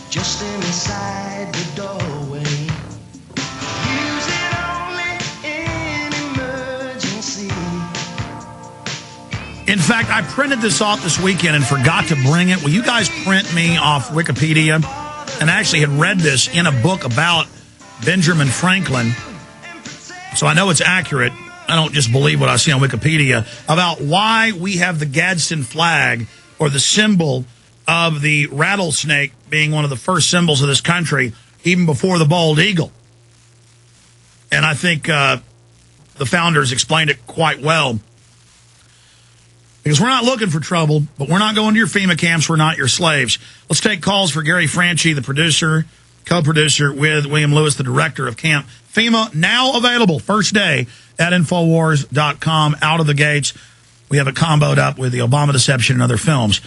just inside the doorway. Use it only in emergency. In fact, I printed this off this weekend and forgot to bring it. Will you guys print me off Wikipedia? And I actually had read this in a book about Benjamin Franklin, so I know it's accurate. I don't just believe what I see on Wikipedia about why we have the Gadsden flag, or the symbol of the rattlesnake being one of the first symbols of this country, even before the bald eagle. And I think the founders explained it quite well. Because we're not looking for trouble, but we're not going to your FEMA camps. We're not your slaves. Let's take calls for Gary Franchi, the producer, co-producer with William Lewis, the director of Camp FEMA, now available first day at Infowars.com, out of the gates. We have it comboed up with the Obama Deception and other films.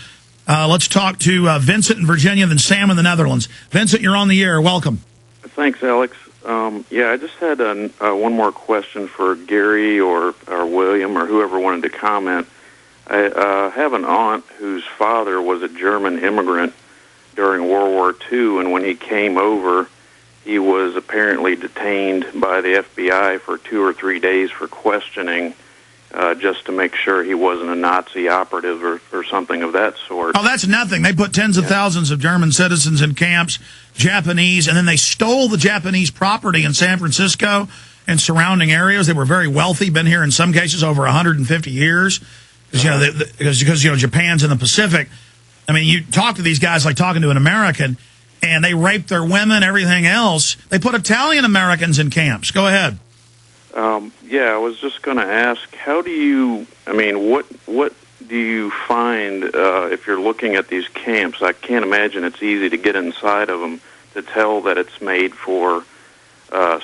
Let's talk to Vincent in Virginia, then Sam in the Netherlands. Vincent, you're on the air. Welcome. Thanks, Alex. I just had one more question for Gary or William or whoever wanted to comment. I have an aunt whose father was a German immigrant during World War II, and when he came over, he was apparently detained by the FBI for 2 or 3 days for questioning, just to make sure he wasn't a Nazi operative or something of that sort. Oh, that's nothing. They put tens of thousands of German citizens in camps, Japanese, and then they stole the Japanese property in San Francisco and surrounding areas. They were very wealthy, been here in some cases over 150 years, because Japan's in the Pacific. I mean, you talk to these guys like talking to an American, and they rape their women, everything else. They put Italian Americans in camps. Go ahead. I was just going to ask, what do you find if you're looking at these camps? I can't imagine it's easy to get inside of them to tell that it's made for,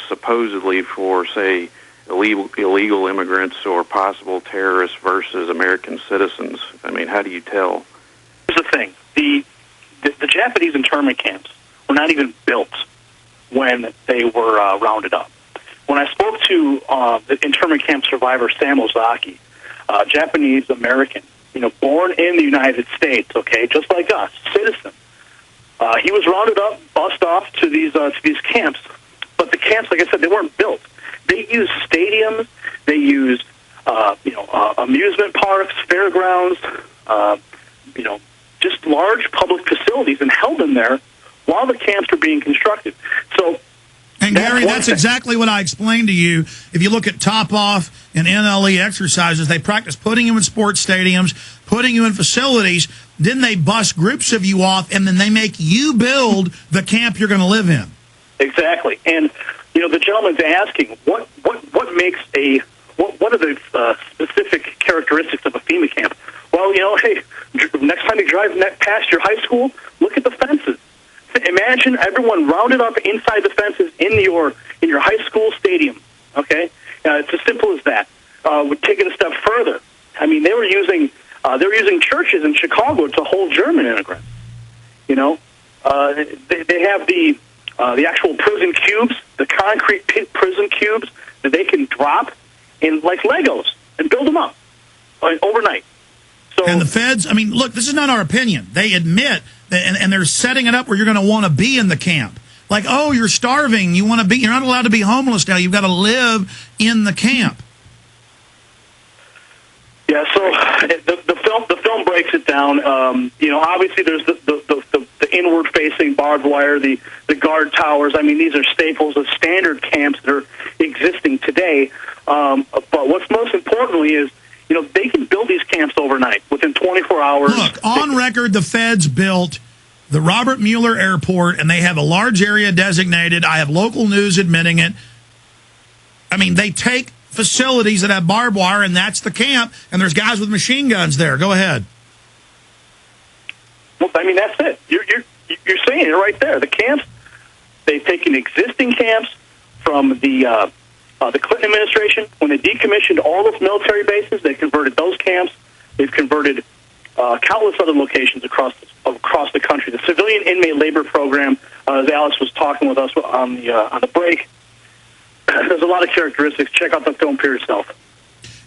supposedly for, say, illegal immigrants or possible terrorists versus American citizens. I mean, how do you tell? Here's the thing. The Japanese internment camps were not even built when they were rounded up. When I spoke to the internment camp survivor Sam Ozaki, Japanese American, born in the United States, okay, just like us, citizen, he was rounded up, bussed off to these camps. But the camps, like I said, they weren't built. They used stadiums, they used amusement parks, fairgrounds, just large public facilities, and held them there while the camps were being constructed. So. And Gary, that's exactly what I explained to you. If you look at Top Off and NLE exercises, they practice putting you in sports stadiums, putting you in facilities, then they bust groups of you off, and then they make you build the camp you're going to live in. Exactly. And, the gentleman's asking, what makes what are the specific characteristics of a FEMA camp? Well, hey, next time you drive past your high school, look at the fences. Imagine everyone rounded up inside the fences in your high school stadium. Okay, it's as simple as that. We're taking a step further. I mean, they were using churches in Chicago to hold German immigrants. They have the actual prison cubes, the concrete prison cubes that they can drop in like Legos and build them up overnight. So, and the feds, I mean, look, this is not our opinion. They admit that, and they're setting it up where you're going to want to be in the camp. Like, oh, you're starving. You're not allowed to be homeless now. You've got to live in the camp. Yeah, so the film breaks it down. Obviously there's the inward-facing barbed wire, the guard towers. I mean, these are staples of standard camps that are existing today. But what's most importantly is, they can build these camps overnight, within 24 hours. Look, on record, the feds built the Robert Mueller Airport, and they have a large area designated. I have local news admitting it. I mean, they take facilities that have barbed wire, and that's the camp, and there's guys with machine guns there. Go ahead. Well, I mean, that's it. You're saying it right there. The camps, they've taken existing camps from the Clinton administration. When they decommissioned all those military bases, they converted those camps. They've converted countless other locations across the country. The civilian inmate labor program, as Alex was talking with us on the break, there's a lot of characteristics. Check out the film for yourself.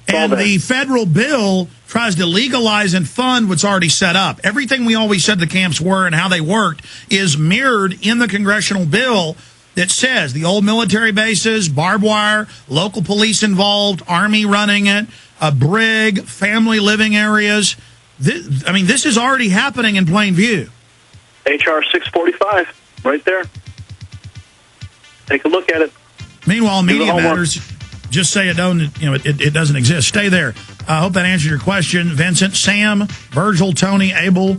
And the federal bill tries to legalize and fund what's already set up. Everything we always said the camps were and how they worked is mirrored in the congressional bill that says the old military bases, barbed wire, local police involved, Army running it, a brig, family living areas. This is already happening in plain view. HR 645, right there. Take a look at it. Meanwhile, Media Matters just say it doesn't exist. Stay there. I hope that answered your question. Vincent, Sam, Virgil, Tony, Abel,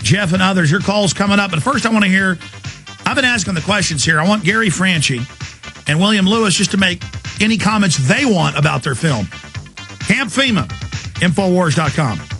Jeff, and others. Your call's coming up. But first I want to hear, I've been asking the questions here. I want Gary Franchi and William Lewis just to make any comments they want about their film. Camp FEMA, Infowars.com.